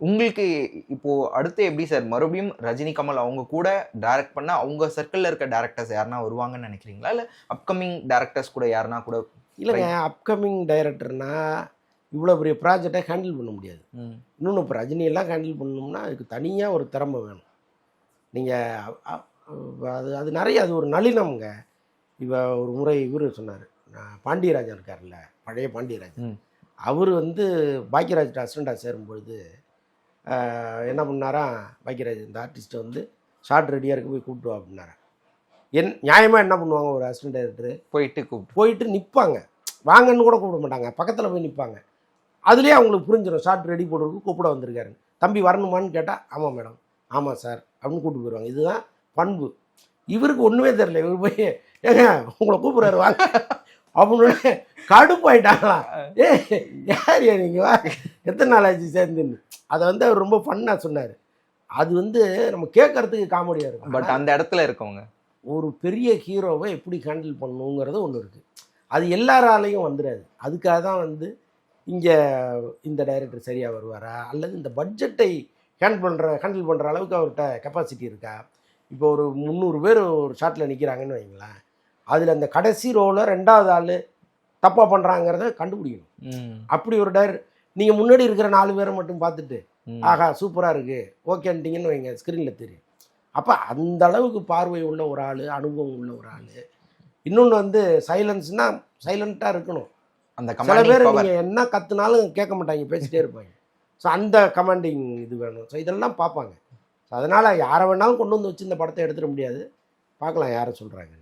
உங்களுக்கு இப்போ அடுத்து எப்படி சார் மறுபடியும் ரஜினி கமல் அவங்க கூட டைரக்ட் பண்ண அவங்க சர்க்கிள்ல இருக்க டேரக்டர்ஸ் யாருன்னா வருவாங்கன்னு நினைக்கிறீங்களா, இல்ல அப்கமிங் டேரக்டர்ஸ் கூட யாருன்னா கூட? இல்லைங்க, அப்கமிங் டைரக்டர்னா இவ்வளோ பெரிய ப்ராஜெக்டை ஹேண்டில் பண்ண முடியாது. இன்னொன்று இப்போ ரஜினியெல்லாம் ஹேண்டில் பண்ணணும்னா அதுக்கு தனியாக ஒரு திறமை வேணும். நீங்கள் அது நிறைய அது ஒரு நளினம்ங்க. ஒரு முறை இவர் சொன்னார், பாண்டியராஜன் இருக்கார்ல, பழைய பாண்டியராஜன், அவர் பாக்கியராஜ் அசிஸ்டண்டாக சேரும்பொழுது என்ன பண்ணாரா, பாக்கியராஜ் இந்த ஆர்டிஸ்ட்டை ஷார்ட் ரெடியாக இருக்க போய் கூப்பிட்டு வா அப்படின்னாரா. நியாயமாக என்ன பண்ணுவாங்க, ஒரு அசிஸ்டன்ட் டைரக்டர் போயிட்டு நிற்பாங்க, வாங்கன்னு கூட கூப்பிட மாட்டாங்க, பக்கத்தில் போய் நிற்பாங்க. அதுலேயே அவங்களுக்கு புரிஞ்சிடும் ஷார்ட் ரெடி போடுறதுக்கு கூப்பிட வந்திருக்காரு. தம்பி வரணுமான்னு கேட்டால் ஆமாம் மேடம், ஆமாம் சார் அப்படின்னு கூப்பிட்டு போயிடுவாங்க. இதுதான் பண்பு. இவருக்கு ஒன்றுமே தெரியல. இவர் போய் ஏங்க உங்களை கூப்பிட்றாரு வாங்க அப்படின்னு கடுப்பாயிட்டாங்களா. யார் நீங்கள் வா, எத்தனை நாள் ஆச்சு சேர்ந்துன்னு. அதை அவர் ரொம்ப ஃபன்னாக சொன்னார். அது நம்ம கேட்கறதுக்கு காமெடியாக இருக்கும். பட் அந்த இடத்துல இருக்கவங்க ஒரு பெரிய ஹீரோவை எப்படி ஹேண்டில் பண்ணணுங்கிறது ஒன்று இருக்குது. அது எல்லாராலையும் வந்துடாது. அதுக்காக தான் இங்கே இந்த டைரக்டர் சரியாக வருவாரா, அல்லது இந்த பட்ஜெட்டை ஹேண்டில் பண்ணுற அளவுக்கு அவர்கிட்ட கெப்பாசிட்டி இருக்கா. இப்போ ஒரு 300 பேர் ஒரு ஷாட்டில் நிற்கிறாங்கன்னு வைங்களேன், அதில் அந்த கடைசி ரோவில் 2வது ஆள் தப்பாக பண்ணுறாங்கிறத கண்டுபிடிக்கணும். அப்படி ஒரு நீங்கள் முன்னாடி இருக்கிற 4 பேரை மட்டும் பார்த்துட்டு ஆஹா சூப்பராக இருக்குது ஓகேன்ட்டிங்கன்னு வைங்க, ஸ்க்ரீனில் தெரியும். அப்போ அந்த அளவுக்கு பார்வை உள்ள ஒரு ஆள், அனுபவம் உள்ள ஒரு ஆள். இன்னொன்று சைலன்ஸ்னால் சைலண்ட்டாக இருக்கணும். அந்த சில பேர் நீங்கள் என்ன கற்றுனாலும் கேட்க மாட்டாங்க, பேசிட்டே இருப்பாங்க. ஸோ அந்த கமாண்டிங் இது வேணும். ஸோ இதெல்லாம் பார்ப்பாங்க. ஸோ அதனால் யாரை வேணாலும் கொண்டு வச்சு இந்த படத்தை எடுத்துட முடியாது. பார்க்கலாம் யாரை சொல்கிறாங்க.